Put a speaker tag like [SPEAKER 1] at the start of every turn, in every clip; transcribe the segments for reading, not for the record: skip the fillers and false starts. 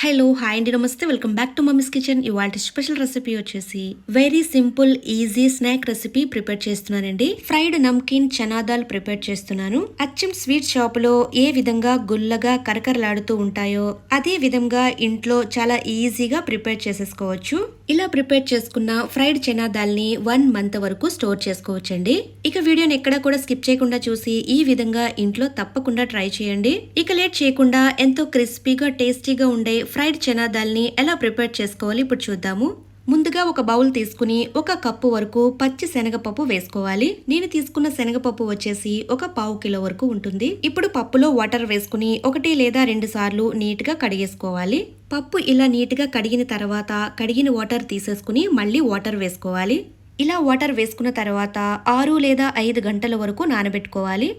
[SPEAKER 1] Hello hi అండి నమస్తే welcome back to mummies kitchen. ఇవాళ స్పెషల్ రెసిపీ వచ్చేసి very simple easy snack recipe prepare చేస్తున్నానండి. ఫ్రైడ్ నమ్కిన్ చనా దాల్ ప్రిపేర్ చేస్తున్నాను. అచ్చం స్వీట్ షాప్ లో ఏ విధంగా గుల్లగా కరకరలాడుతూ ఉంటాయో అదే విధంగా ఇంట్లో చాలా ఈజీగా ప్రిపేర్ చేసేసుకోవచ్చు. ఇలా ప్రిపేర్ చేసుకున్న ఫ్రైడ్ చనా దాల్ ని 1 మంత్ వరకు స్టోర్ చేసుకోవచ్చండి. ఇక వీడియోని ఎక్కడా కూడా స్కిప్ చేయకుండా చూసి ఈ విధంగా ఇంట్లో తప్పకుండా ట్రై చేయండి. ఇక లేట్ చేయకుండా ఎంతో క్రిస్పీగా టేస్టీగా ఉండే ఫ్రైడ్ చనా దాల్ ని ఎలా ప్రిపేర్ చేసుకోవాలి ఇప్పుడు చూద్దాము. ముందుగా ఒక బౌల్ తీసుకుని 1 కప్పు వరకు పచ్చి శనగపప్పు వేసుకోవాలి. నేను తీసుకున్న శనగపప్పు వచ్చేసి 1/4 కిలో వరకు ఉంటుంది. ఇప్పుడు పప్పులో వాటర్ వేసుకుని 1 లేదా 2 సార్లు నీట్ గా కడిగేసుకోవాలి. పప్పు ఇలా నీట్ గా కడిగిన తర్వాత కడిగిన వాటర్ తీసేసుకుని మళ్ళీ వాటర్ వేసుకోవాలి. ఇలా వాటర్ వేసుకున్న తర్వాత 6 లేదా 5 గంటల వరకు నానబెట్టుకోవాలి.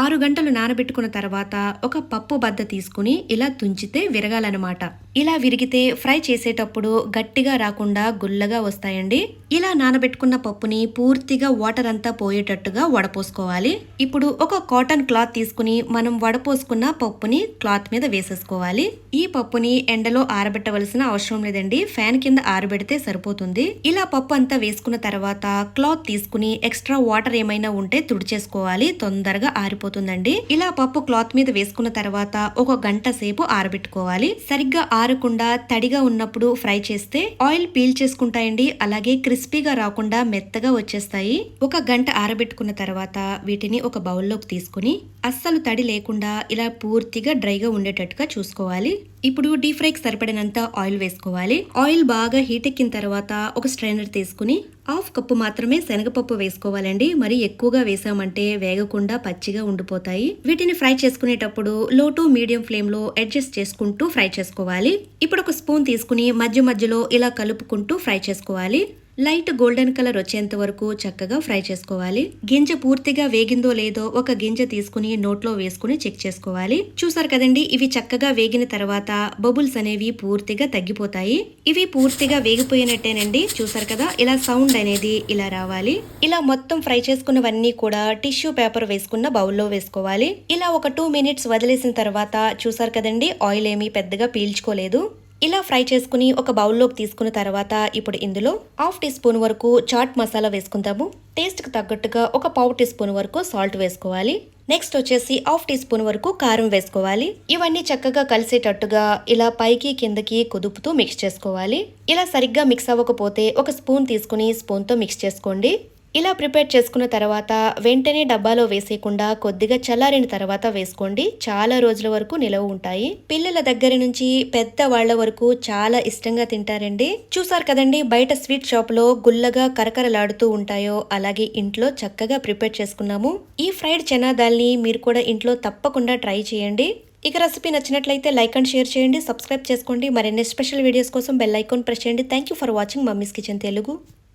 [SPEAKER 1] 6 గంటలు నానబెట్టుకున్న తర్వాత ఒక పప్పు బద్ద తీసుకుని ఇలా తుంచితే విరగాలన్నమాట. ఇలా విరిగితే ఫ్రై చేసేటప్పుడు గట్టిగా రాకుండా గుల్లగా వస్తాయండి. ఇలా నానబెట్టుకున్న పప్పుని పూర్తిగా వాటర్ అంతా పోయేటట్టుగా వడపోసుకోవాలి. ఇప్పుడు ఒక కాటన్ క్లాత్ తీసుకుని మనం వడపోసుకున్న పప్పుని క్లాత్ మీద వేసేసుకోవాలి. ఈ పప్పుని ఎండలో ఆరబెట్టవలసిన అవసరం లేదండి, ఫ్యాన్ కింద ఆరబెడితే సరిపోతుంది. ఇలా పప్పు అంతా వేసుకున్న తర్వాత క్లాత్ తీసుకుని ఎక్స్ట్రా వాటర్ ఏమైనా ఉంటే తుడిచేసుకోవాలి, తొందరగా ఆరిపోతుందండి. ఇలా పప్పు క్లాత్ మీద వేసుకున్న తర్వాత 1 గంట సేపు ఆరబెట్టుకోవాలి. సరిగ్గా ఆరకుండా తడిగా ఉన్నప్పుడు ఫ్రై చేస్తే ఆయిల్ పీల్ చేసుకుంటాయండి, అలాగే క్రిస్పీగా రాకుండా మెత్తగా వచ్చేస్తాయి. 1 గంట ఆరబెట్టుకున్న తర్వాత వీటిని ఒక బౌల్లోకి తీసుకుని అస్సలు తడి లేకుండా ఇలా పూర్తిగా డ్రైగా ఉండేటట్టుగా చూసుకోవాలి. ఇప్పుడు డీప్ ఫ్రైకి సరిపడినంత ఆయిల్ వేసుకోవాలి. ఆయిల్ బాగా హీట్ ఎక్కిన తర్వాత ఒక స్ట్రైనర్ తీసుకుని 1/2 కప్పు మాత్రమే శనగపప్పు వేసుకోవాలండి. మరి ఎక్కువగా వేసామంటే వేగకుండా పచ్చిగా ఉండిపోతాయి. వీటిని ఫ్రై చేసుకునేటప్పుడు లో టు మీడియం ఫ్లేమ్ లో అడ్జస్ట్ చేసుకుంటూ ఫ్రై చేసుకోవాలి. ఇప్పుడు ఒక స్పూన్ తీసుకుని మధ్య మధ్యలో ఇలా కలుపుకుంటూ ఫ్రై చేసుకోవాలి. లైట్ గోల్డెన్ కలర్ వచ్చేంత వరకు చక్కగా ఫ్రై చేసుకోవాలి. గింజ పూర్తిగా వేగిందో లేదో ఒక గింజ తీసుకుని నోట్లో వేసుకుని చెక్ చేసుకోవాలి. చూసారు కదండి, ఇవి చక్కగా వేగిన తర్వాత బబుల్స్ అనేవి పూర్తిగా తగ్గిపోతాయి. ఇవి పూర్తిగా వేగిపోయినట్టేనండి. చూసారు కదా, ఇలా సౌండ్ అనేది ఇలా రావాలి. ఇలా మొత్తం ఫ్రై చేసుకున్నవన్నీ కూడా టిష్యూ పేపర్ వేసుకున్న బౌల్లో వేసుకోవాలి. ఇలా ఒక 2 మినిట్స్ వదిలేసిన తర్వాత చూసారు కదండి, ఆయిల్ ఏమీ పెద్దగా పీల్చుకోలేదు. ఇలా ఫ్రై చేసుకుని ఒక బౌల్లోకి తీసుకున్న తర్వాత ఇప్పుడు ఇందులో 1/2 టీ స్పూన్ వరకు చాట్ మసాలా వేసుకుందాము. టేస్ట్కి తగ్గట్టుగా ఒక 1/4 టీ స్పూన్ వరకు సాల్ట్ వేసుకోవాలి. నెక్స్ట్ వచ్చేసి 1/2 టీ స్పూన్ వరకు కారం వేసుకోవాలి. ఇవన్నీ చక్కగా కలిసేటట్టుగా ఇలా పైకి కిందకి కుదుపుతూ మిక్స్ చేసుకోవాలి. ఇలా సరిగ్గా మిక్స్ అవ్వకపోతే ఒక స్పూన్ తీసుకుని స్పూన్తో మిక్స్ చేసుకోండి. ఇలా ప్రిపేర్ చేసుకున్న తర్వాత వెంటనే డబ్బాలో వేసేయకుండా కొద్దిగా చల్లారిన తర్వాత వేసుకోండి. చాలా రోజుల వరకు నిలవ ఉంటాయి. పిల్లల దగ్గర నుంచి పెద్ద వాళ్ళ వరకు చాలా ఇష్టంగా తింటారండి. చూసారు కదండి, బయట స్వీట్ షాప్ లో గుల్లగా కరకరలాడుతూ ఉంటాయో అలాగే ఇంట్లో చక్కగా ప్రిపేర్ చేసుకున్నాము. ఈ ఫ్రైడ్ చనా దాల్ ని మీరు కూడా ఇంట్లో తప్పకుండా ట్రై చేయండి. ఇక రెసిపీ నచ్చినట్లయితే లైక్ అండ్ షేర్ చేయండి, సబ్స్క్రైబ్ చేసుకోండి. మరిన్ని స్పెషల్ వీడియోస్ కోసం బెల్ ఐకాన్ ప్రెస్ చేయండి. Thank you for watching mummies kitchen Telugu.